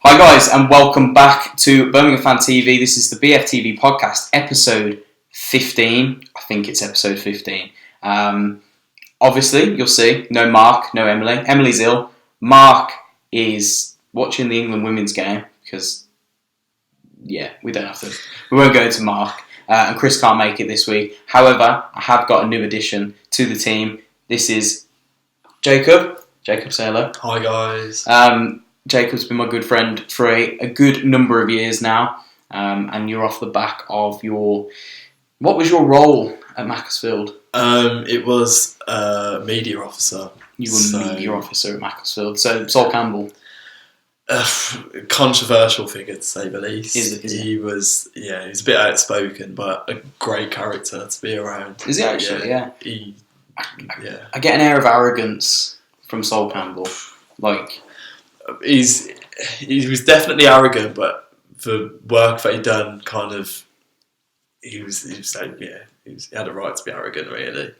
Hi guys, and welcome back to Birmingham Fan TV. This is the Bftv podcast, episode 15. I think it's episode 15. Obviously, you'll see, no Mark, no Emily. Emily's ill. Mark is watching the England women's game because, we won't go into Mark. And Chris can't make it this week. However, I have got a new addition to the team. This is Jaquob. Jaquob, say hello. Hi guys. Jacob's been my good friend for a good number of years now, and you're off the back of what was your role at Macclesfield? It was media officer. You were media officer at Macclesfield, so Sol Campbell. Controversial figure to say the least. He was he was a bit outspoken, but a great character to be around. Is he actually? Yeah. I get an air of arrogance from Sol Campbell, like. He was definitely arrogant, but the work that he'd done, he had a right to be arrogant, really.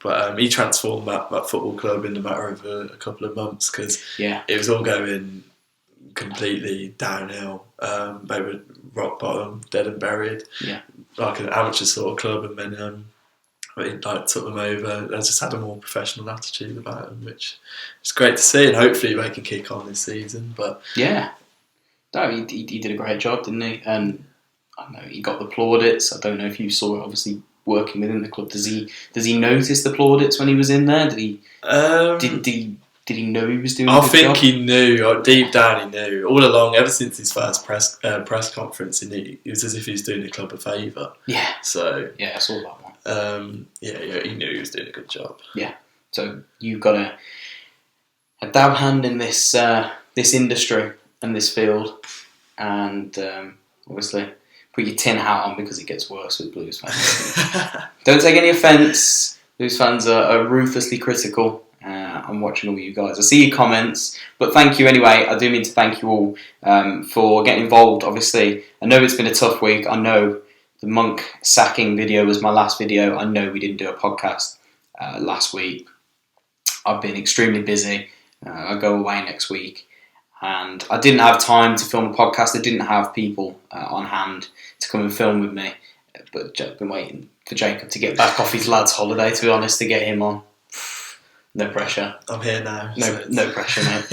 But he transformed that football club in a matter of a couple of months because it was all going completely downhill. They were rock bottom, dead and buried, like an amateur sort of club, and then. He took them over. They just had a more professional attitude about them, which is great to see, and hopefully they can kick on this season. But he did a great job, didn't he? And I know he got the plaudits. I don't know if you saw it. Obviously, working within the club, does he notice the plaudits when he was in there? Did he? Did he know he was doing? I think job? He knew. Deep down, he knew all along. Ever since his first press conference, he knew it was as if he was doing the club a favour. Yeah. So I saw that one. He knew he was doing a good job. Yeah. So you've got a dab hand in this industry and this field, and obviously put your tin hat on because it gets worse with Blues fans. Don't take any offence. Blues fans are ruthlessly critical. I'm watching all you guys. I see your comments, but thank you anyway. I do mean to thank you all for getting involved. Obviously, I know it's been a tough week. I know the Monk sacking video was my last video. I know we didn't do a podcast last week. I've been extremely busy. I go away next week, and I didn't have time to film a podcast. I didn't have people on hand to come and film with me. But I've been waiting for Jaquob to get back off his lad's holiday, to be honest, to get him on. No pressure. I'm here now. No pressure, mate.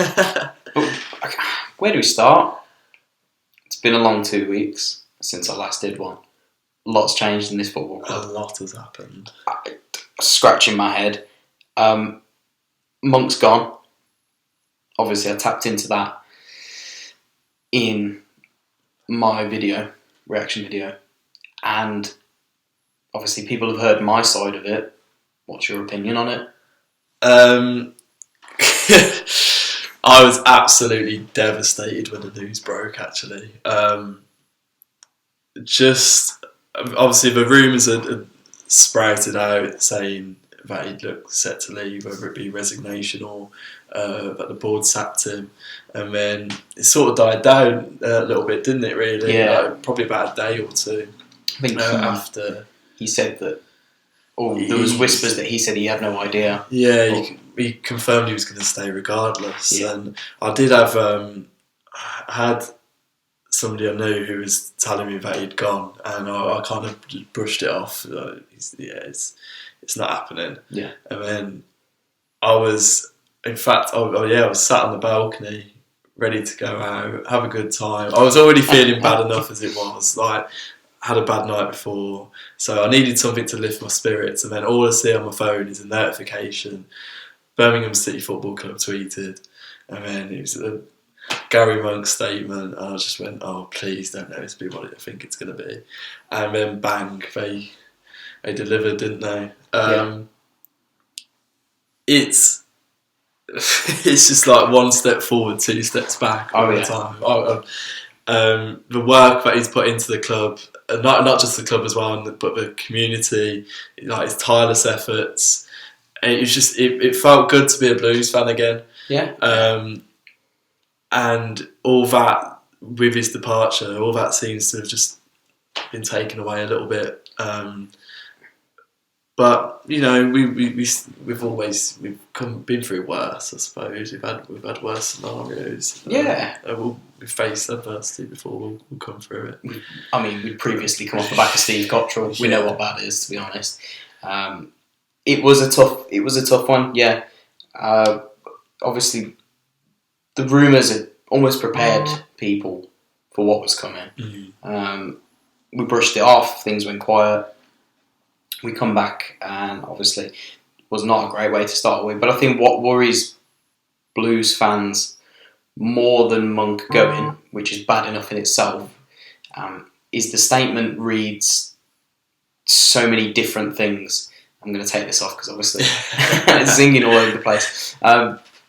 But where do we start? It's been a long 2 weeks since I last did one. Lots changed in this football club. A lot has happened. Scratching my head. Monk's gone. Obviously, I tapped into that in my reaction video. And obviously, people have heard my side of it. What's your opinion on it? I was absolutely devastated when the news broke, actually. Just, obviously, the rumours had sprouted out saying that he'd look set to leave, whether it be resignation or that the board sacked him. And then it sort of died down a little bit, didn't it, really? Yeah. Probably about a day or two. I think after. He said that. There was whispers that he said he had no idea. Yeah, he confirmed he was going to stay regardless. Yeah. And I did have, I had somebody I knew who was telling me that he'd gone, and I kind of just brushed it off. It's not happening. Yeah. And then I was, in fact, I was sat on the balcony, ready to go out, have a good time. I was already feeling bad enough as it was. Had a bad night before, so I needed something to lift my spirits, and then all I see on my phone is a notification. Birmingham City Football Club tweeted, and then it was a Garry Monk statement, and I just went, oh, please don't let this be what I think it's going to be. And then bang, they delivered, didn't they? It's just like one step forward, 2 steps back all the time. The work that he's put into the club, not just the club as well, but the community, his tireless efforts. It was just it felt good to be a Blues fan again. Yeah. And all that with his departure, all that seems to have just been taken away a little bit. But we've been through worse. I suppose we've had worse scenarios. Yeah, we've faced adversity before. We'll come through it. We'd previously come off the back of Steve Cottrell. We know what that is, to be honest. It was a tough one. Yeah, obviously, the rumours had almost prepared people for what was coming. We brushed it off. Things went quiet. We come back, and obviously, it was not a great way to start with. But I think what worries Blues fans more than Monk going, which is bad enough in itself, is the statement reads so many different things. I'm going to take this off because obviously it's singing all over the place.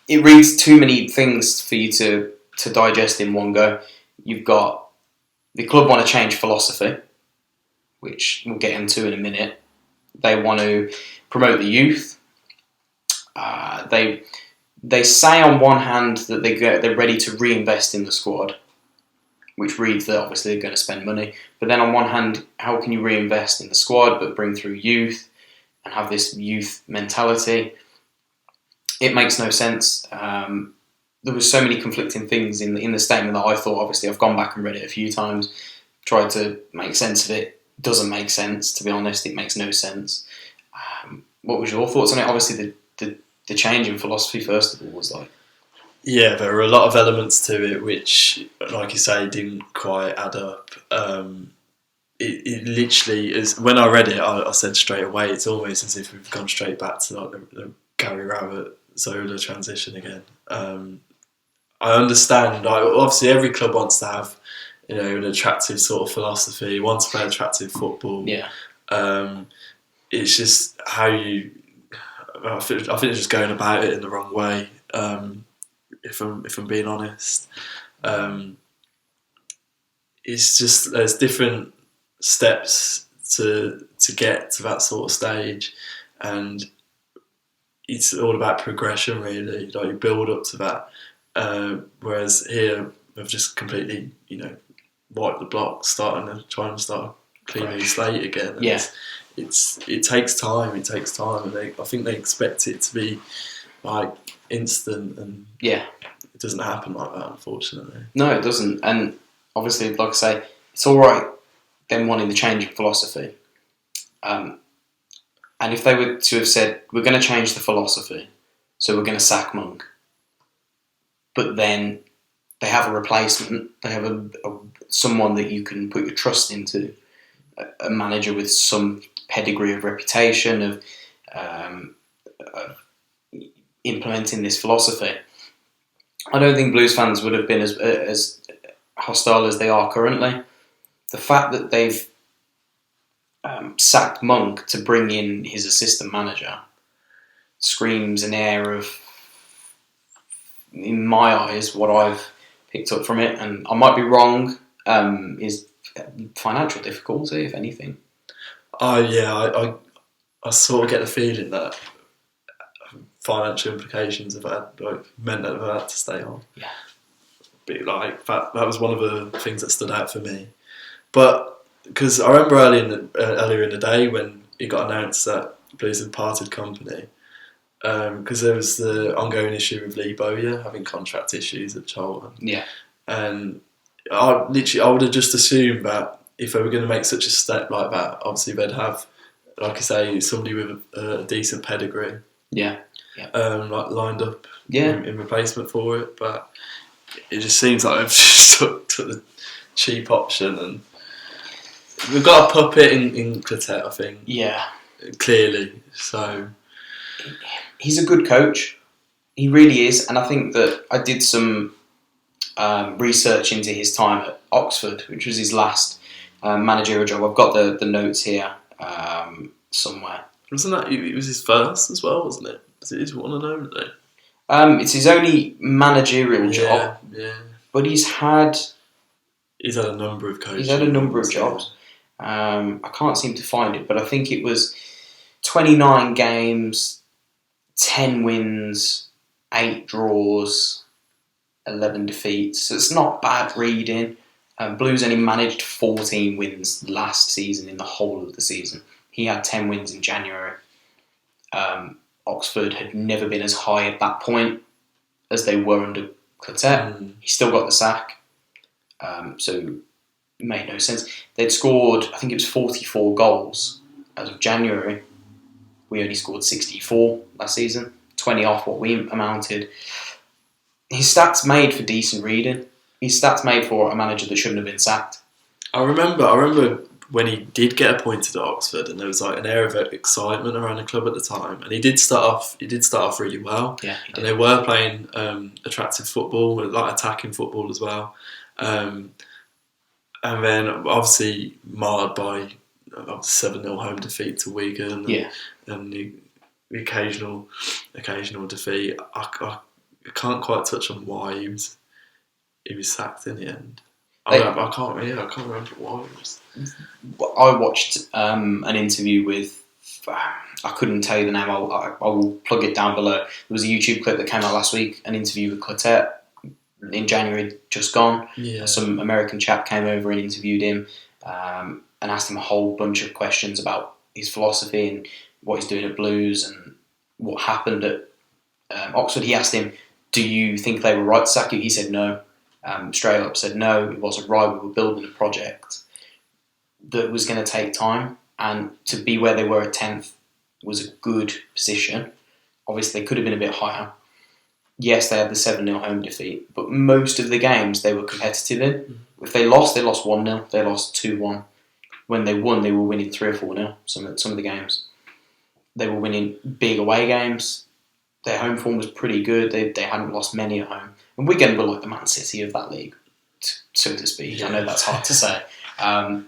It reads too many things for you to digest in one go. You've got the club want to change philosophy, which we'll get into in a minute. They want to promote the youth. They say on one hand that they're ready to reinvest in the squad, which reads that obviously they're going to spend money. But then on one hand, how can you reinvest in the squad but bring through youth and have this youth mentality? It makes no sense. There was so many conflicting things in the statement that I thought, obviously I've gone back and read it a few times, tried to make sense of it. Doesn't make sense, to be honest. It makes no sense. What was your thoughts on it? Obviously, the change in philosophy, first of all, was like... Yeah, there were a lot of elements to it which, like you say, didn't quite add up. It literally is. When I read it, I said straight away, it's almost as if we've gone straight back to like the Gary Rowett Zola transition again. I understand. Obviously, every club wants to have, an attractive sort of philosophy, wants to play attractive football. Yeah. It's just how you. I think it's just going about it in the wrong way. If I'm being honest, it's just there's different steps to get to that sort of stage, and it's all about progression really. Like you build up to that, whereas here we've just completely wiped the block, trying to start a clean slate again. And yeah, it takes time. It takes time, and I think they expect it to be like instant, and yeah, it doesn't happen like that, unfortunately. No, it doesn't. And obviously, like I say, it's all right them wanting the change in philosophy. And if they were to have said, we're going to change the philosophy, so we're going to sack Monk, but then they have a replacement, they have someone that you can put your trust into, a manager with some pedigree of reputation of implementing this philosophy. I don't think Blues fans would have been as hostile as they are currently. The fact that they've sacked Monk to bring in his assistant manager screams an air of, in my eyes, what I've picked up from it, and I might be wrong, is financial difficulty, if anything. Oh yeah, I sort of get the feeling that financial implications have meant that they've had to stay on. Yeah. But that was one of the things that stood out for me. But because I remember earlier in the day when it got announced that Blues had parted company, because there was the ongoing issue of Lee Bowyer having contract issues at Charlton. Yeah. And I would have just assumed that if they were going to make such a step like that, obviously they'd have, like I say, somebody with a decent pedigree. Yeah. Lined up. Yeah. In replacement for it, but it just seems like they've just took the cheap option, and we've got a puppet in Clotet, I think. Yeah. Clearly, so he's a good coach. He really is, and I think that I did some research into his time at Oxford, which was his last managerial job. I've got the notes here somewhere. Wasn't that it was his first as well? Wasn't it? Was it his one and only? It's his only managerial job. Yeah. But he's had a number of coaches. He's had a number of jobs. I can't seem to find it, but I think it was 29 games, 10 wins, 8 draws, 11 defeats. So it's not bad reading. Blues only managed 14 wins last season in the whole of the season. He had 10 wins in January. Oxford had never been as high at that point as they were under Clotet. He still got the sack, so it made no sense. They'd scored, I think it was 44 goals as of January. We only scored 64 last season, 20 off what we amounted. His stats made for decent reading. His stats made for a manager that shouldn't have been sacked. I remember when he did get appointed at Oxford, and there was like an air of excitement around the club at the time. And he did start off really well. Yeah, he did. And they were playing attractive football, like attacking football as well. And then obviously marred by a 7-0 home defeat to Wigan. And the occasional defeat. I can't quite touch on why he was sacked in the end. I can't remember why it was. I watched an interview with, I couldn't tell you the name, I will plug it down below. There was a YouTube clip that came out last week, an interview with Clotet in January, just gone. Yeah. Some American chap came over and interviewed him and asked him a whole bunch of questions about his philosophy and what he's doing at Blues and what happened at Oxford. He asked him, do you think they were right to sack you? He said no. Straight up said no, it wasn't right. We were building a project that was going to take time, and to be where they were at 10th was a good position. Obviously, they could have been a bit higher. Yes, they had the 7-0 home defeat, but most of the games they were competitive in. If they lost 1-0, they lost 2-1. When they won, they were winning 3 or 4-0. Some of the games, they were winning big away games. Their home form was pretty good. They hadn't lost many at home. And Wigan were like the Man City of that league, so to speak. Yeah. I know that's hard to say. I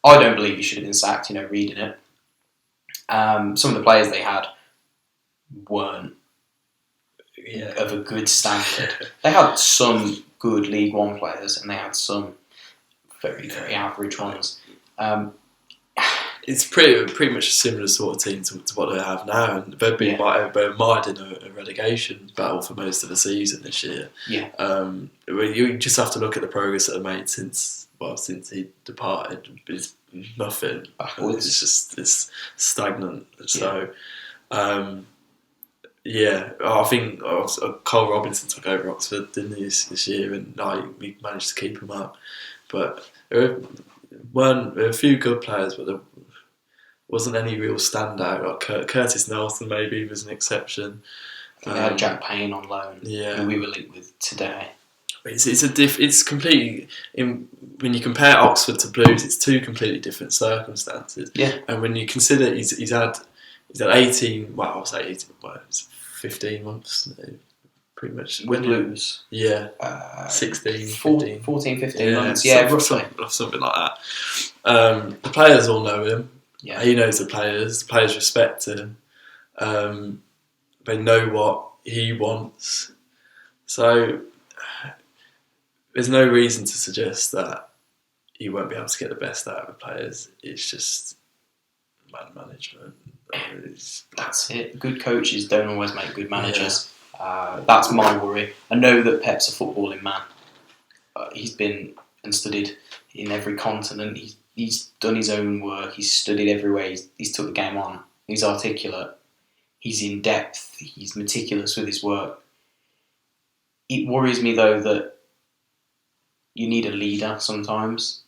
don't believe he should have been sacked, reading it. Some of the players they had weren't of a good standard. They had some good League One players and they had some very, very average ones. It's pretty much a similar sort of team to what they have now, and they've been mired in a relegation battle for most of the season this year. Yeah. You just have to look at the progress that they made since he departed. It's nothing. Backwards. It's stagnant. So, I think Cole Robinson took over Oxford, didn't he, this year, and we managed to keep him up. But there were a few good players, but there wasn't any real standout. Like Curtis Nelson maybe was an exception. They had Jack Payne on loan, who we were linked with today. It's completely when you compare Oxford to Blues, it's two completely different circumstances. Yeah. And when you consider he's had 18, well, I'll say 18, it's 15 months, pretty much. With Blues? Yeah. 16, 14, 15 months. Yeah, roughly. Something like that. The players all know him. Yeah. He knows the players. The players respect him. They know what he wants. So there's no reason to suggest that he won't be able to get the best out of the players. It's just man management. That's it. Good coaches don't always make good managers. Yeah. That's my worry. I know that Pep's a footballing man. He's been and studied in every continent. He's done his own work. He's studied everywhere. He's took the game on. He's articulate. He's in depth. He's meticulous with his work. It worries me though that you need a leader sometimes.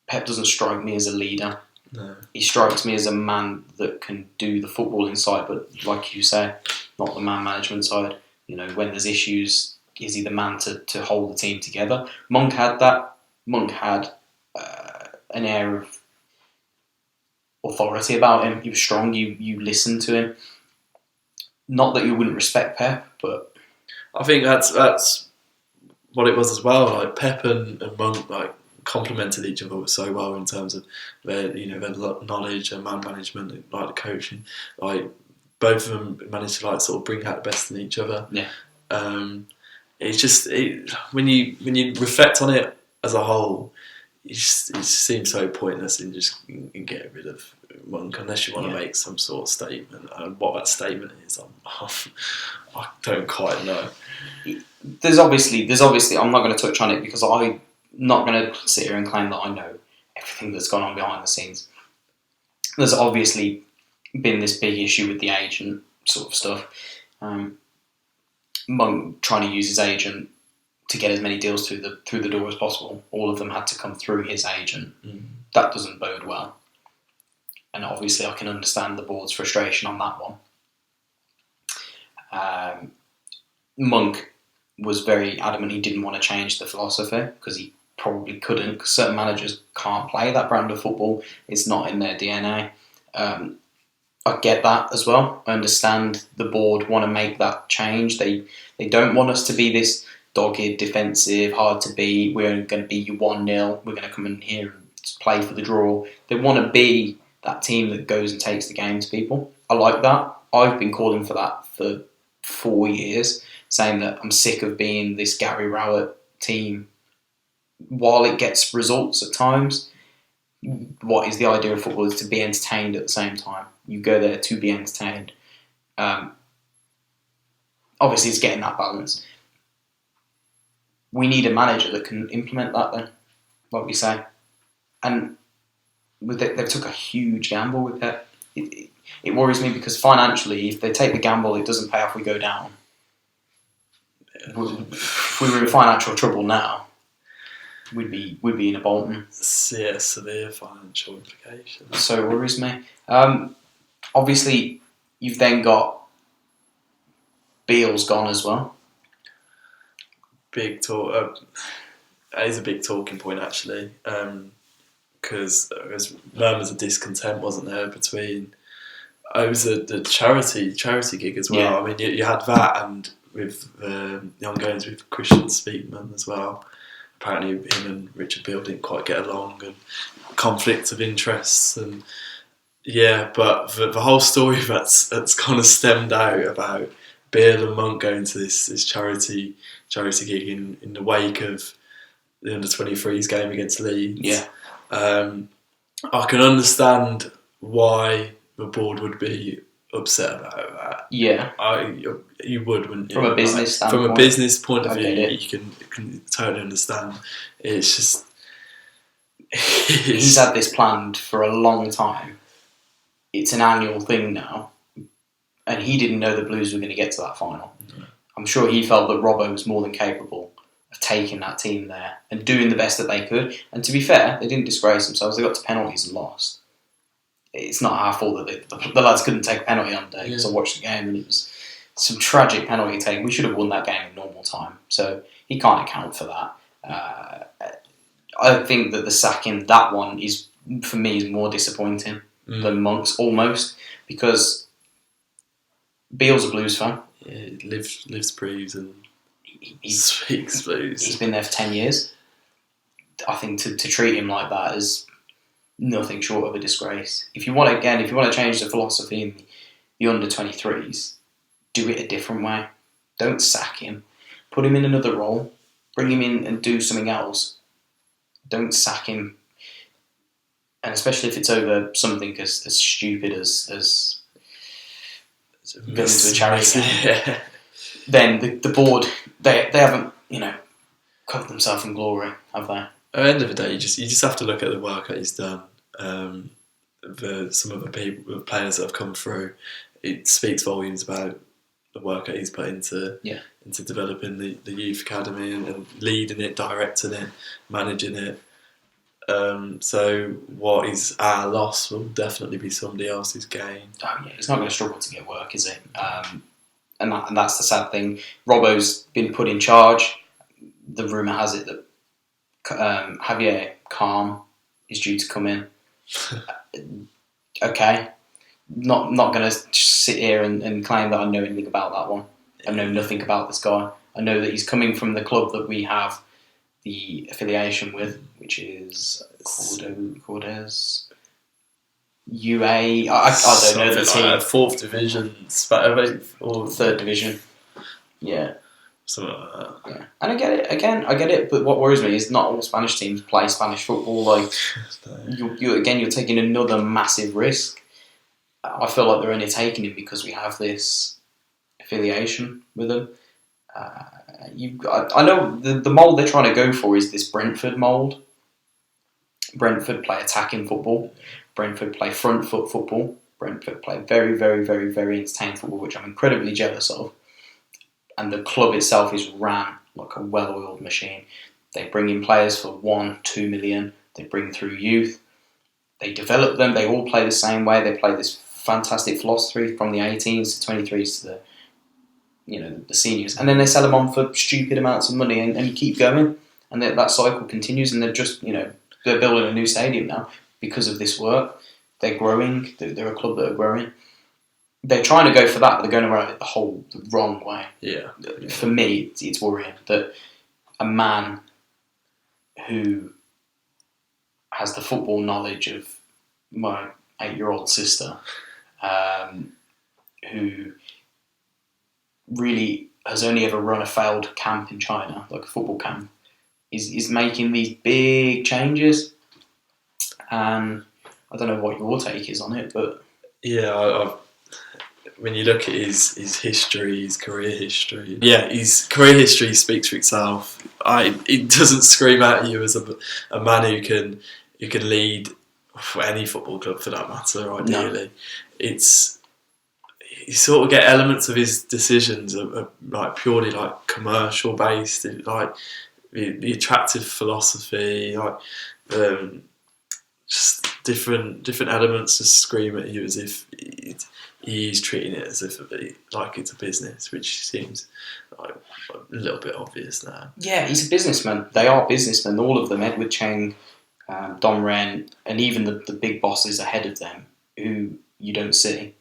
Pep doesn't strike me as a leader. No. He strikes me as a man that can do the footballing side, but like you say, not the man management side. When there's issues, is he the man to hold the team together? Monk had that. Monk had an air of authority about him. He was strong. You listened to him. Not that you wouldn't respect Pep, but I think that's what it was as well. Like Pep and Monk complemented each other so well in terms of their knowledge and man management and the coaching. Both of them managed to sort of bring out the best in each other. Yeah. It's just when you reflect on it as a whole, it seems so pointless in getting rid of Monk unless you want to make some sort of statement. And what that statement is, I don't quite know. There's obviously. I'm not going to touch on it because I'm not going to sit here and claim that I know everything that's gone on behind the scenes. There's obviously been this big issue with the agent sort of stuff. Monk trying to use his agent to get as many deals through the door as possible. All of them had to come through his agent. That doesn't bode well. And obviously I can understand the board's frustration on that one. Monk was very adamant he didn't want to change the philosophy because he probably couldn't, because certain managers can't play that brand of football. It's not in their DNA. I get that as well. I understand the board want to make that change. They don't want us to be this dogged, defensive, hard to beat. We're going to beat you 1-0. We're going to come in here and play for the draw. They want to be that team that goes and takes the game to people. I like that. I've been calling for that for 4 years, saying that I'm sick of being this Gary Rowett team. While it gets results at times, what is the idea of football is to be entertained at the same time. You go there to be entertained. Obviously, it's getting that balance. We need a manager that can implement that then, like we say. And they took a huge gamble with Pep. It worries me because financially, if they take the gamble, it doesn't pay off, we go down. If we were in financial trouble now, we'd be in a Bolton. Yeah, severe financial implications. So it worries me. Obviously, you've then got Beale's gone as well. Big talk. That is a big talking point actually, because there was murmurs of discontent, wasn't there, between. It was the charity gig as well. Yeah. I mean, you had that, and with the ongoings with Christian Speakman as well. Apparently, him and Richard Beale didn't quite get along, and conflict of interests, and yeah. But the whole story that's kind of stemmed out about Beale and Monk going to this charity gig in the wake of the under-23s game against Leeds. Yeah. I can understand why the board would be upset about that. Yeah. You would, wouldn't you? From a business standpoint. From a business point of I view, get it. you can totally understand. It's just... He's had this planned for a long time. It's an annual thing now. And he didn't know the Blues were going to get to that final. Mm-hmm. I'm sure he felt that Robbo was more than capable of taking that team there and doing the best that they could. And to be fair, they didn't disgrace themselves. They got to penalties and lost. It's not our fault that the lads couldn't take a penalty on the day, because I watched the game and it was some tragic penalty taking. We should have won that game in normal time. So he can't account for that. I think that the sacking, that one, is for me is more disappointing than Monk's, almost, because Beale's a Blues fan. Yeah, he lives, breathes, and he speaks Blues. He's been there for 10 years. I think to treat him like that is nothing short of a disgrace. If you want to change the philosophy in the under-23s, do it a different way. Don't sack him. Put him in another role. Bring him in and do something else. Don't sack him. And especially if it's over something as stupid as going to a charity game, then the board, they haven't, covered themselves in glory, have they? At the end of the day, you just have to look at the work that he's done. Some of the players that have come through, it speaks volumes about the work that he's put into developing the youth academy and leading it, directing it, managing it. So what is our loss will definitely be somebody else's gain. Oh yeah, he's not going to struggle to get work, is he? And that's the sad thing. Robbo's been put in charge. The rumour has it that Javier Calm is due to come in. Okay, not going to sit here and claim that I know anything about that one. I know nothing about this guy. I know that he's coming from the club that we have the affiliation with, which is Cordes UA. I don't know the team. Like 4th division, or 3rd division. Yeah. Something like that. Yeah. And I get it. Again, I get it. But what worries me is not all Spanish teams play Spanish football. Like, you're taking another massive risk. I feel like they're only taking it because we have this affiliation with them. I know the mould they're trying to go for is this Brentford mould. Brentford play attacking football. Brentford play front foot football. Brentford play very, very, very, very entertaining football, which I'm incredibly jealous of. And the club itself is ran like a well-oiled machine. They bring in players for 1-2 million. They bring through youth. They develop them. They all play the same way. They play this fantastic philosophy from the 18s to 23s to the seniors, and then they sell them on for stupid amounts of money, and you keep going, and that cycle continues. And they're just they're building a new stadium now because of this work. They're growing. They're a club that are growing. They're trying to go for that, but they're going around it the wrong way. Yeah. For me, it's worrying that a man who has the football knowledge of my 8-year-old sister, who really has only ever run a failed camp in China, like a football camp, is making these big changes. And I don't know what your take is on it, but yeah, when you look at his history, his career history, his career history speaks for itself. It doesn't scream at you as a man who can lead for any football club for that matter. Ideally, no. You sort of get elements of his decisions are like purely like commercial based, like the attractive philosophy, like just different elements just scream at you as if he's treating it as if like it's a business, which seems like a little bit obvious now. Yeah, he's a businessman. They are businessmen, all of them. Edward Cheng, Dom Ren, and even the big bosses ahead of them, who you don't see,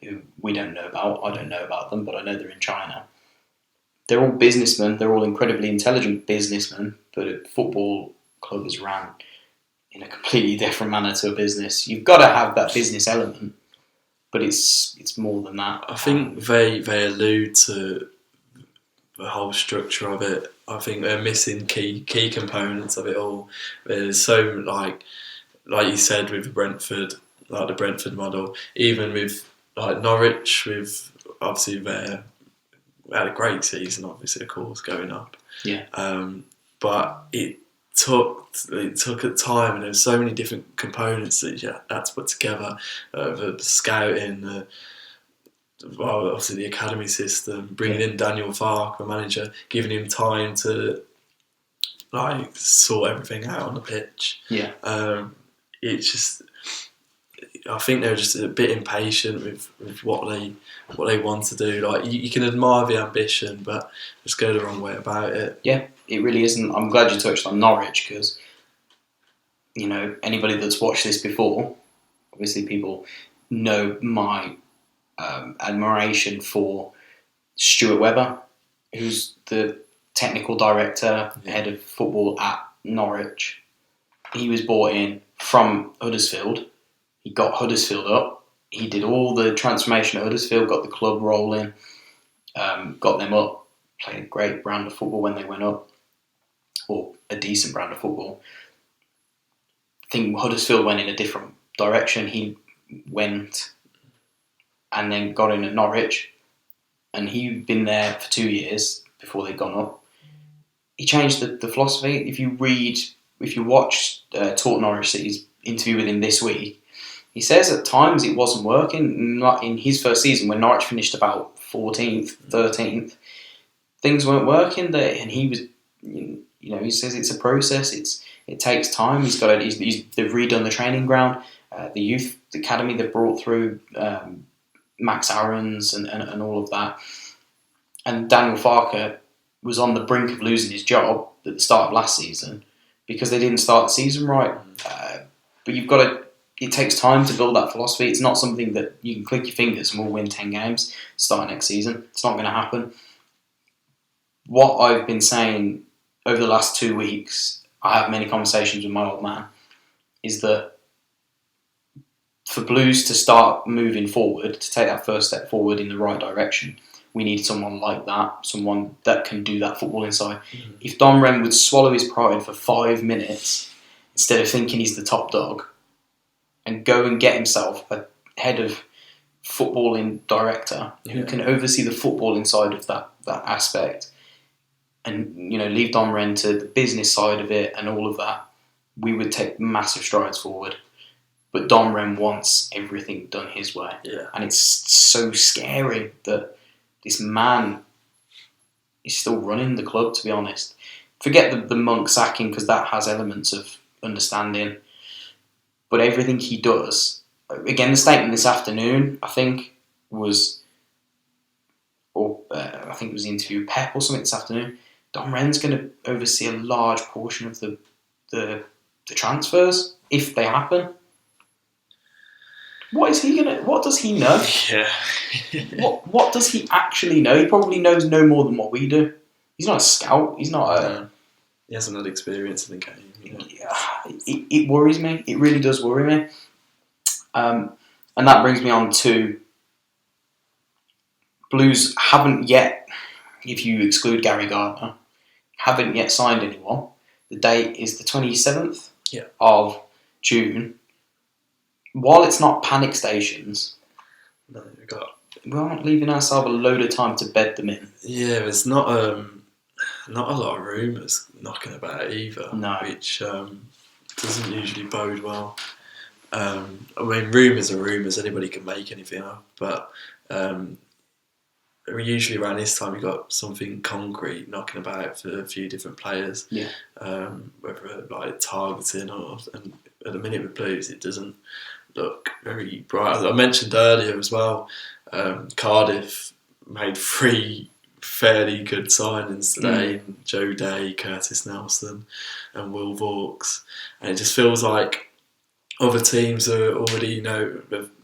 who we don't know about. I don't know about them, but I know they're in China. They're all businessmen. They're all incredibly intelligent businessmen, but a football club is ran in a completely different manner to a business. You've got to have that business element, but it's more than that. I think they allude to the whole structure of it. I think they're missing key components of it all. There's so like you said with Brentford, like the Brentford model, even with like Norwich, with obviously they had a great season, obviously, of course, going up. Yeah. But it took a time, and there were so many different components that you had to put together. The scouting, obviously the academy system, bringing in Daniel Farke, the manager, giving him time to like sort everything out on the pitch. Yeah. It's just, I think they're just a bit impatient with what they want to do. Like you can admire the ambition, but just go the wrong way about it. Yeah, it really isn't. I'm glad you touched on Norwich because anybody that's watched this before, obviously people know my admiration for Stuart Webber, who's the technical director, head of football at Norwich. He was brought in from Huddersfield. He got Huddersfield up. He did all the transformation at Huddersfield, got the club rolling, got them up, played a great brand of football when they went up, or a decent brand of football. I think Huddersfield went in a different direction. He went and then got in at Norwich, and he'd been there for 2 years before they'd gone up. He changed the philosophy. If you watch Talk Norwich City's interview with him this week, he says at times it wasn't working. Not in his first season, when Norwich finished about 14th, 13th, things weren't working there, and he was, he says it's a process. It takes time. They've redone the training ground, the youth academy they've brought through, Max Aarons and all of that. And Daniel Farke was on the brink of losing his job at the start of last season because they didn't start the season right. But you've got to. It takes time to build that philosophy. It's not something that you can click your fingers and we'll win 10 games start next season. It's not going to happen. What I've been saying over the last 2 weeks, I have many conversations with my old man, is that for Blues to start moving forward, to take that first step forward in the right direction, we need someone like that, someone that can do that football inside. Mm-hmm. If Dom Ren would swallow his pride for 5 minutes instead of thinking he's the top dog, and go and get himself a head of footballing director who can oversee the footballing side of that aspect, and leave Dom Ren to the business side of it and all of that, we would take massive strides forward. but Don Ren wants everything done his way. Yeah. And it's so scary that this man is still running the club, to be honest. Forget the Monk sacking, because that has elements of understanding. But everything he does, again, the statement this afternoon, I think, was, I think it was the interview with Pep or something this afternoon. Don Ren's going to oversee a large portion of the transfers, if they happen. What does he know? Yeah. What does he actually know? He probably knows no more than what we do. He's not a scout. He's not a... No. He hasn't had experience in the game. Yeah, it worries me. It really does worry me. And that brings me on to Blues haven't yet, if you exclude Gary Gardner, haven't yet signed anyone. The date is the 27th of June. While it's not panic stations, No, we aren't leaving ourselves a load of time to bed them in. Yeah, there's not a lot of rumours knocking about either, No. which doesn't usually bode well. I mean, rumours are rumours, anybody can make anything up, but usually around this time we got something concrete knocking about for a few different players. Yeah. Whether like targeting and at the minute with Blues it doesn't look very bright. I mentioned earlier as well, Cardiff made 3 fairly good signings today. Joe Day, Curtis Nelson and Will Vauxhall, and it just feels like other teams are already,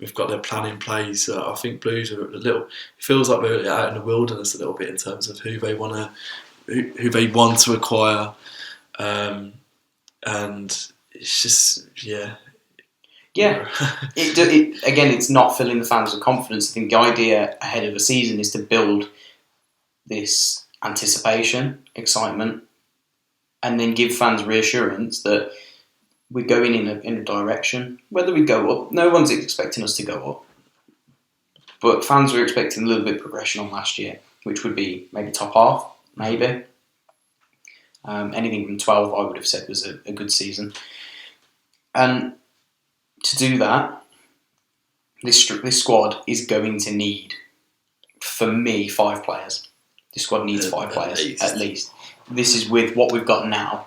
we've got their plan in place. I think Blues are it feels like we're out in the wilderness a little bit in terms of who they want to acquire, and it's just Yeah. Again, it's not filling the fans with confidence. I think the idea ahead of a season is to build this anticipation, excitement, and then give fans reassurance that we're going in a direction. Whether we go up, no one's expecting us to go up. But fans are expecting a little bit of progression on last year, which would be maybe top half, maybe. Anything from 12, I would have said, was a good season. And to do that, this squad is going to need, for me, 5 players. This squad needs 5 players, at least. This is with what we've got now.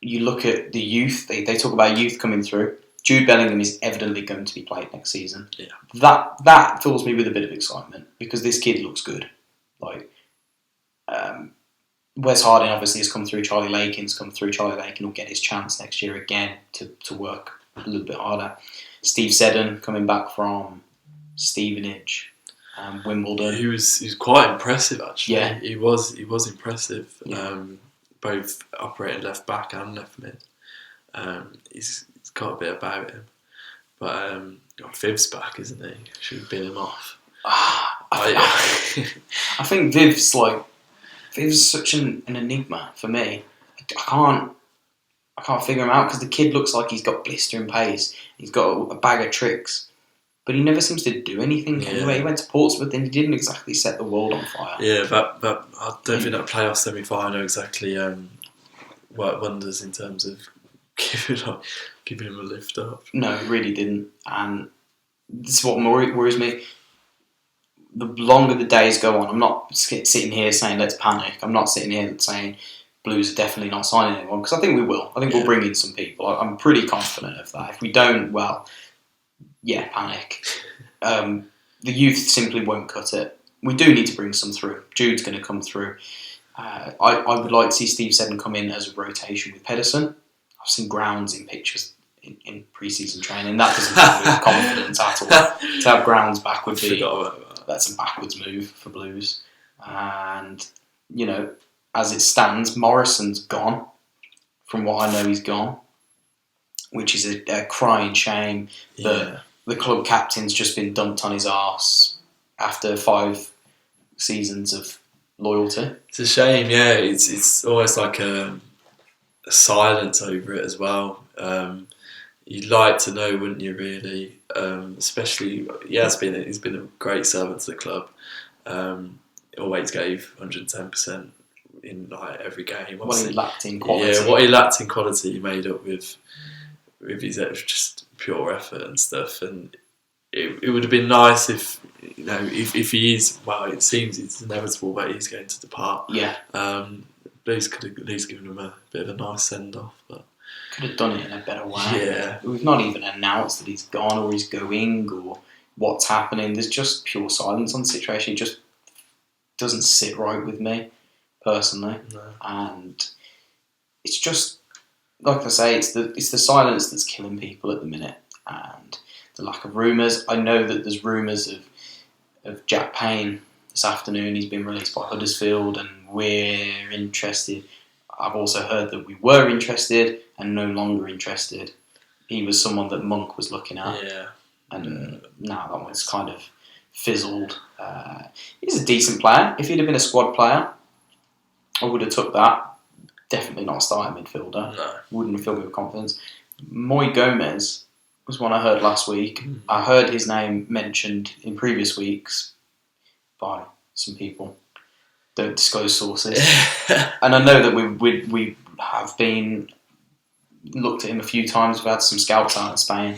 You look at the youth, they talk about youth coming through. Jude Bellingham is evidently going to be played next season. Yeah. That fills me with a bit of excitement, because this kid looks good. Like, Wes Harding obviously has come through, Charlie Lakin's come through. Charlie Lakin will get his chance next year again to work a little bit harder. Steve Seddon coming back from Stevenage, Wimbledon. He was quite impressive actually. Yeah. He was impressive. Yeah. Both operating left back and left mid. He's got a bit about him, but Viv's back, isn't he? Should have been him off. I think Viv's such an enigma for me. I can't figure him out, because the kid looks like he's got blistering pace. He's got a bag of tricks, but he never seems to do anything anyway. He went to Portsmouth and he didn't exactly set the world on fire. Yeah, but I don't think that playoff semi-final exactly worked wonders in terms of giving him a lift up. No, it really didn't. And this is what worries me. The longer the days go on, I'm not sitting here saying let's panic. I'm not sitting here saying Blues are definitely not signing anyone, because I think we will. I think we'll bring in some people. I'm pretty confident of that. If we don't, well, panic. The youth simply won't cut it. We do need to bring some through. Jude's going to come through. I would like to see Steve Seddon come in as a rotation with Pedersen. I've seen Grounds in pictures in pre-season training. That doesn't have me with confidence at all. To have Grounds back would be... That's a backwards move for Blues. And, as it stands, Morrison's gone. From what I know, he's gone. Which is a crying shame that the club captain's just been dumped on his arse after 5 seasons of loyalty. It's a shame, yeah. It's almost like a silence over it as well. You'd like to know, wouldn't you, really? Especially, he's been a great servant to the club. Always gave 110% in every game. What he lacked in quality. Yeah, what he lacked in quality he made up with with his just pure effort and stuff. And it would have been nice if if he is, well, it seems it's inevitable that he's going to depart. Yeah. Blues could have at least given him a bit of a nice send off, but could have done it in a better way. Yeah. We've not even announced that he's gone or he's going or what's happening. There's just pure silence on the situation. It just doesn't sit right with me personally. No. And it's just, like I say, it's the silence that's killing people at the minute, and the lack of rumours. I know that there's rumours of Jack Payne this afternoon. He's been released by Huddersfield and we're interested. I've also heard that we were interested and no longer interested. He was someone that Monk was looking at. Yeah. And now that one's kind of fizzled. He's a decent player. If he'd have been a squad player, I would have took that. Definitely not a starting midfielder. No. Wouldn't have filled me with confidence. Moy Gomez was one I heard last week. I heard his name mentioned in previous weeks by some people. Don't disclose sources. And I know that we have been looked at him a few times. We've had some scouts out in Spain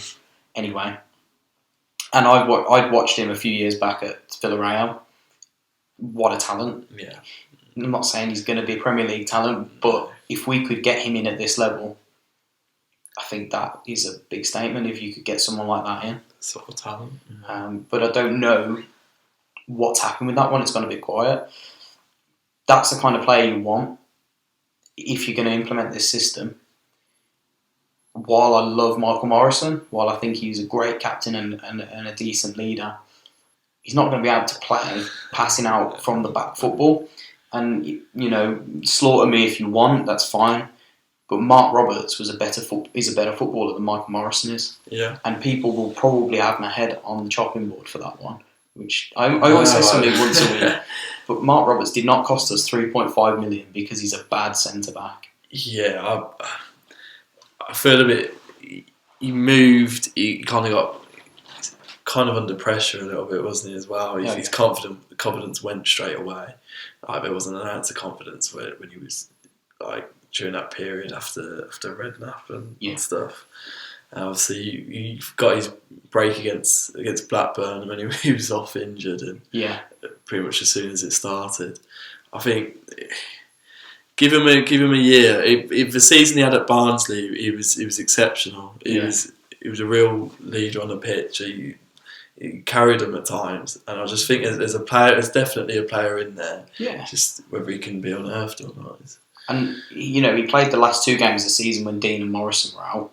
anyway. And I'd watched him a few years back at Villarreal. What a talent. Yeah. I'm not saying he's going to be a Premier League talent, but if we could get him in at this level, I think that is a big statement if you could get someone like that in. Sort of talent. But I don't know what's happened with that one. It's gone a bit quiet. That's the kind of player you want if you're going to implement this system. While I love Michael Morrison, while I think he's a great captain and a decent leader, he's not going to be able to play passing out from the back football. And, slaughter me if you want, that's fine. But Mark Roberts is a better footballer than Michael Morrison is. Yeah. And people will probably have my head on the chopping board for that one. Which I always say something once a week. But Mark Roberts did not cost us 3.5 million because he's a bad centre back. Yeah, I feel a bit. He moved. He kind of got under pressure a little bit, wasn't he? As well, his confidence went straight away. Like, there wasn't an ounce of confidence when he was during that period after Redknapp and stuff. And obviously, he got his break against Blackburn when he was off injured, and pretty much as soon as it started, I think. Give him a year. If the season he had at Barnsley, he was exceptional. He was a real leader on the pitch. He carried them at times, and I just think there's definitely a player in there. Yeah. Just whether he can be unearthed or not. And he played the last 2 games of the season when Dean and Morrison were out.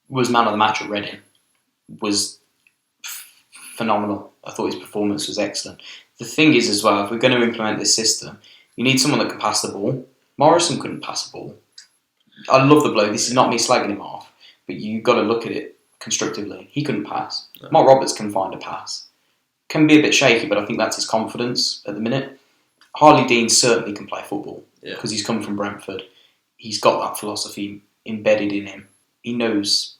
Was man of the match at Reading. Was phenomenal. I thought his performance was excellent. The thing is as well, if we're going to implement this system, you need someone that can pass the ball. Morrison couldn't pass the ball. I love the bloke. This is not me slagging him off, but you've got to look at it constructively. He couldn't pass. No. Mark Roberts can find a pass. Can be a bit shaky, but I think that's his confidence at the minute. Harley Dean certainly can play football because he's come from Brentford. He's got that philosophy embedded in him. He knows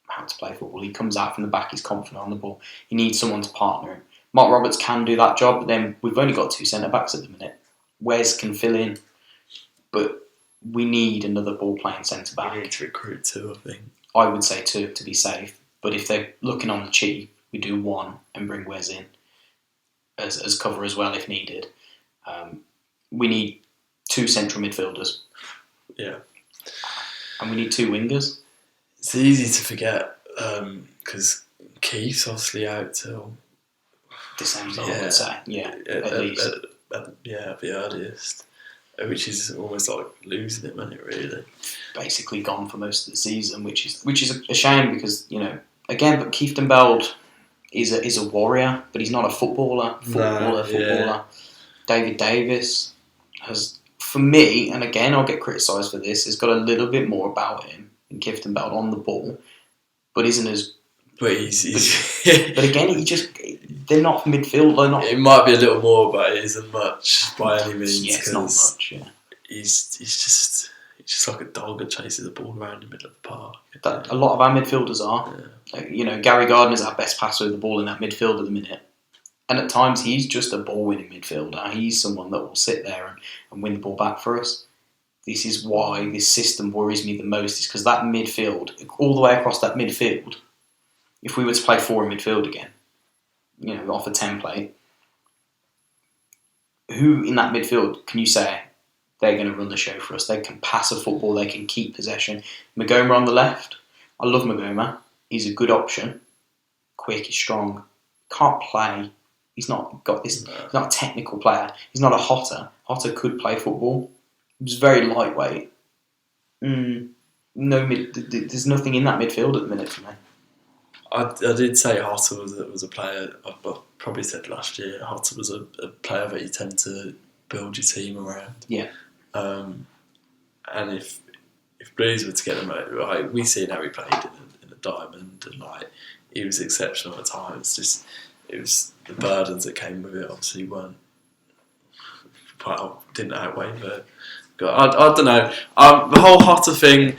how to play football. He comes out from the back. He's confident on the ball. He needs someone to partner him. Mark Roberts can do that job, but then we've only got 2 centre-backs at the minute. Wes can fill in, but we need another ball-playing centre-back. We need to recruit 2, I think. I would say 2 to be safe, but if they're looking on the cheap, we do 1 and bring Wes in as cover as well if needed. We need 2 central midfielders. Yeah. And we need 2 wingers. It's easy to forget because Keith's obviously out till December, I would say. At least. At the earliest, which is almost like losing him, isn't it, really? Basically gone for most of the season, which is a shame because, again, but Keith Beld is a warrior, but he's not a footballer. Yeah. David Davis has, for me, and again, I'll get criticised for this, has got a little bit more about him than Clifton Beld on the ball, but isn't as... But but again, they're not midfield. They're not. It might be a little more, but it isn't much by any means. Yeah, it's not much. Yeah, he's just like a dog that chases the ball around the middle of the park. A lot of our midfielders are. Yeah. Gary Gardner's our best passer with the ball in that midfield at the minute, and at times he's just a ball-winning midfielder. He's someone that will sit there and win the ball back for us. this is why this system worries me the most, is because that midfield, all the way across that midfield, if we were to play 4 in midfield again, off a template, who in that midfield can you say they're going to run the show for us? They can pass a football, they can keep possession. Magoma on the left, I love Magoma. He's a good option. Quick, he's strong. Can't play. He's not got this. He's not a technical player. He's not a Hotter. Hotter could play football. He was very lightweight. There's nothing in that midfield at the minute for me. I did say Hotter was a player. I probably said last year Hotter was a player that you tend to build your team around. Yeah. And if Blues were to get him out, we seen how he played in the Diamond, and he was exceptional at times. It was the burdens that came with it. Obviously, didn't outweigh the. I don't know. The whole Hotter thing,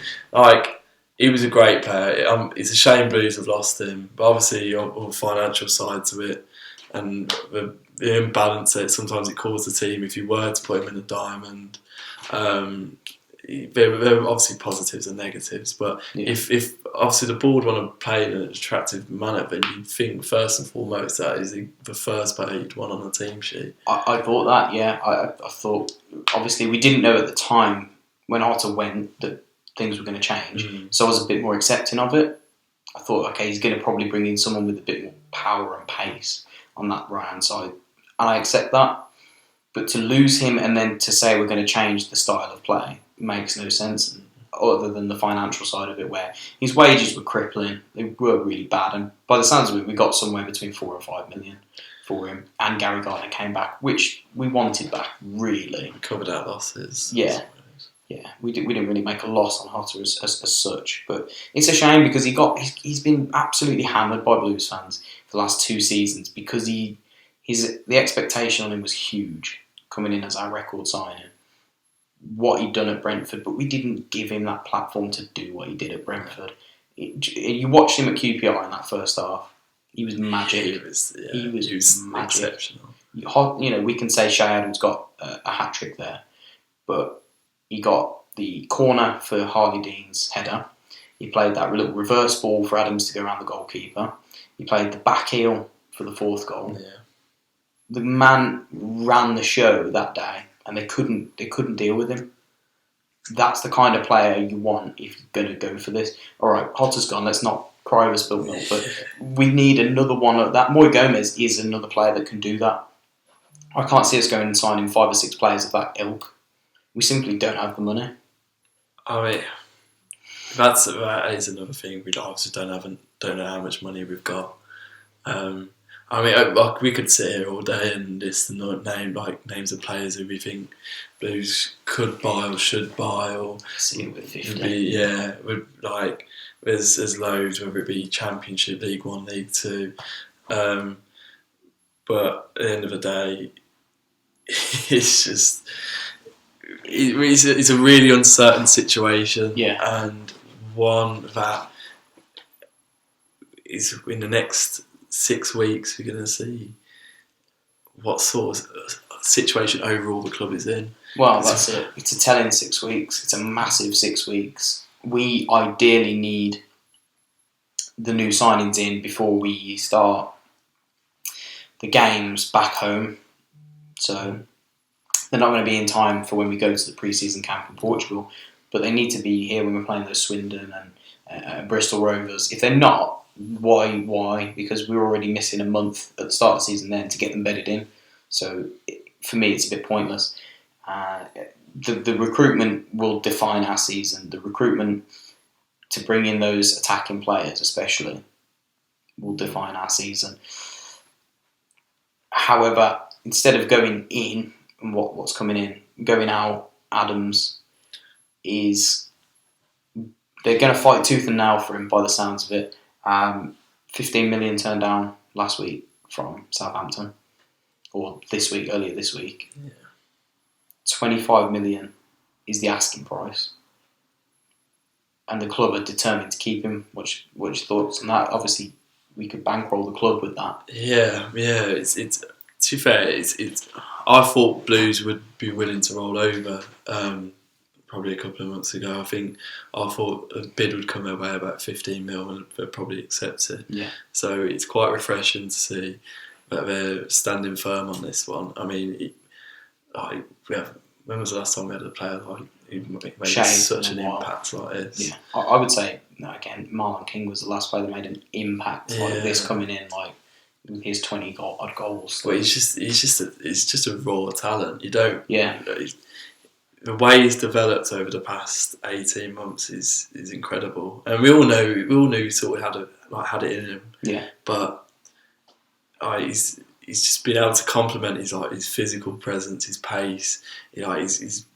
he was a great player. It's a shame Blues have lost him, but obviously all the financial side to it and the imbalance sometimes it caused the team if you were to put him in the Diamond. There were obviously positives and negatives, but if obviously the board want to play in an attractive manner, then you think first and foremost that is the first paid one on the team sheet. I thought that, yeah. I thought, obviously we didn't know at the time when Hotter went that things were going to change, so I was a bit more accepting of it. I thought, okay, he's going to probably bring in someone with a bit more power and pace on that right hand side, and I accept that. But to lose him and then to say we're going to change the style of play makes no sense, other than the financial side of it, where his wages were crippling. They were really bad, and by the sounds of it, we got somewhere between 4 and 5 million for him. And Gary Gardner came back, which we wanted back, really. Covered our losses. Yeah. We didn't really make a loss on Hotter as such, but it's a shame because he's been absolutely hammered by Blues fans for the last 2 seasons because the expectation on him was huge coming in as our record signing. What he'd done at Brentford, but we didn't give him that platform to do what he did at Brentford. You watched him at QPR in that first half. He was magic. He was magic. Exceptional. We can say Shay Adams got a hat trick there, but he got the corner for Harley Dean's header. He played that little reverse ball for Adams to go around the goalkeeper. He played the back heel for the 4th goal. Yeah. The man ran the show that day, and they couldn't deal with him. That's the kind of player you want if you're going to go for this. All right, Hotter's gone. Let's not cry over spilt milk, but we need another one like that. Moy Gomez is another player that can do that. I can't see us going and signing 5 or 6 players of that ilk. We simply don't have the money. I mean, that is another thing. We obviously don't know how much money we've got. We could sit here all day and list names of players who we think Blues could buy or should buy, or see it with 50. There's loads, whether it be Championship, League 1, League 2. But at the end of the day, it's just. It's a really uncertain situation, and one that is in the next 6 weeks we're going to see what sort of situation overall the club is in. Well, that's it. It's a telling 6 weeks. It's a massive 6 weeks. We ideally need the new signings in before we start the games back home. So they're not going to be in time for when we go to the pre-season camp in Portugal, but they need to be here when we're playing those Swindon and Bristol Rovers. If they're not, why? Because we're already missing a month at the start of the season then to get them bedded in. So for me, it's a bit pointless. The recruitment will define our season. The recruitment to bring in those attacking players, especially, will define our season. However, instead of going in and what's coming in, going out, Adams is they're going to fight tooth and nail for him by the sounds of it. 15 million turned down last week from Southampton, or earlier this week. Yeah. 25 million is the asking price, and the club are determined to keep him. What's your thoughts on that? Obviously, we could bankroll the club with that. Yeah. It's to be fair, I thought Blues would be willing to roll over probably a couple of months ago. I thought a bid would come their way about 15 mil and they'd probably accept it. Yeah. So it's quite refreshing to see that they're standing firm on this one. I mean, when was the last time we had a player who made such an impact like this? Yeah, I would say again, Marlon King was the last player that made an impact like this, coming in like with his 20 odd goals. Well, he's just a raw talent. You don't. Yeah. The way he's developed over the past 18 months is incredible, and we all knew he sort of had it in him. Yeah. But he's just been able to complement his physical presence, his pace. He's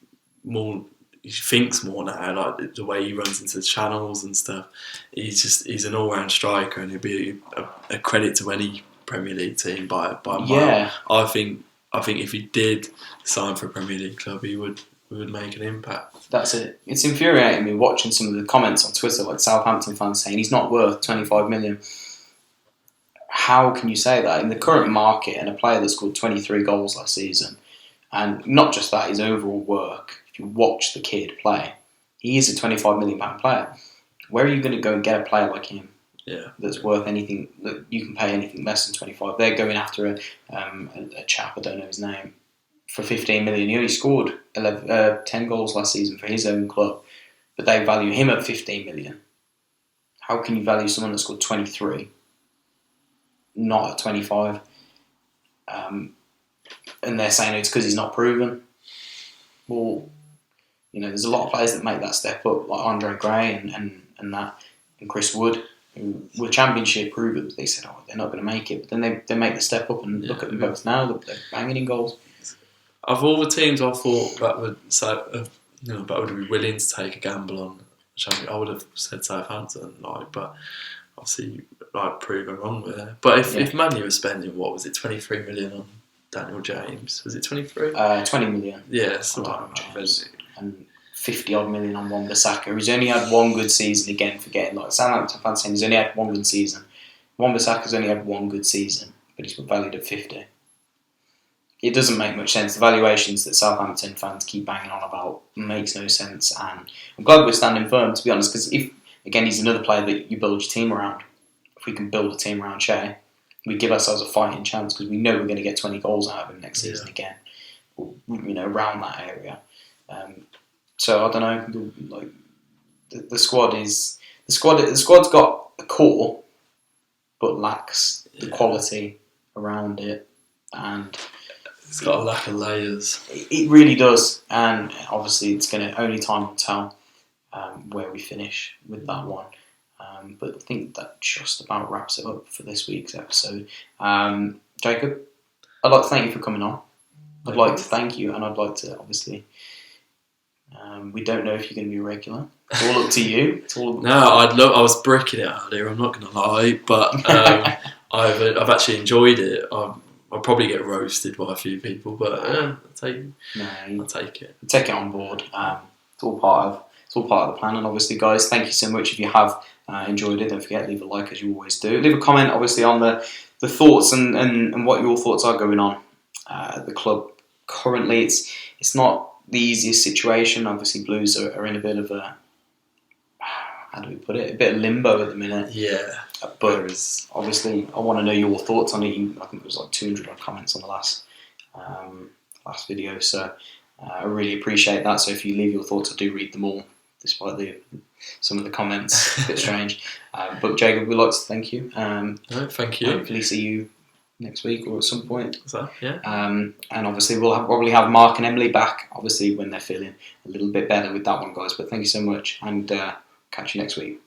more. He thinks more now, like the way he runs into the channels and stuff. He's an all-round striker, and he'll be a credit to any Premier League team by a mile. Yeah. I think if he did sign for a Premier League club, he would make an impact. That's it. It's infuriating me watching some of the comments on Twitter, like Southampton fans saying he's not worth 25 million. How can you say that in the current market, and a player that scored 23 goals last season, and not just that, his overall work? If you watch the kid play, he is a £25 million player. Where are you going to go and get a player like him? Yeah, that's worth anything that you can pay anything less than 25. They're going after a chap, I don't know his name, for 15 million. He only scored 10 goals last season for his own club, but they value him at 15 million. How can you value someone that scored 23, not at 25? And they're saying it's because he's not proven. Well, there's a lot of players that make that step up, like Andre Gray and Chris Wood, who were championship provers. They said, they're not going to make it, but then they make the step up, and look at them both now. They're banging in goals. Of all the teams, I thought that would be willing to take a gamble on. I would have said Southampton, but obviously, proven wrong with it. But if Man U were spending 23 million on Daniel James, was it 23? 20 million. Yeah, and 50 odd million on Wan-Bissaka. He's only had one good season, again, forgetting, Southampton fans saying he's only had one good season. Wan-Bissaka's only had one good season, but he's valued at 50. It doesn't make much sense. The valuations that Southampton fans keep banging on about makes no sense, and I'm glad we're standing firm, to be honest, because he's another player that you build your team around. If we can build a team around Shea, we give ourselves a fighting chance, because we know we're going to get 20 goals out of him next season again, around that area. So I don't know. The squad's got a core, but lacks the quality around it, and it's got a lack of layers. It really does, and obviously it's only time will tell where we finish with that one. But I think that just about wraps it up for this week's episode. Jacob, I'd like to thank you for coming on. I'd like to thank you, and I'd like to obviously. We don't know if you're going to be regular. It's all up to you. I was bricking it earlier. I'm not going to lie, but I've actually enjoyed it. I'll probably get roasted by a few people, but I'll take it. Take it on board. It's all part of the plan. And obviously, guys, thank you so much. If you have enjoyed it, don't forget to leave a like, as you always do. Leave a comment, obviously, on the thoughts and what your thoughts are going on at the club currently. It's not the easiest situation. Obviously, Blues are in a bit of a, how do we put it, a bit of limbo at the minute. Yeah. But obviously, I want to know your thoughts on it. I think there was 200 odd comments on the last video, so I really appreciate that. So if you leave your thoughts, I do read them all, despite some of the comments. A bit strange. But Jacob, we'd like to thank you. Thank you. Hopefully see you next week or at some point. So, yeah. And obviously we'll probably have Mark and Emily back, obviously, when they're feeling a little bit better with that one, guys. But thank you so much, and catch you next week.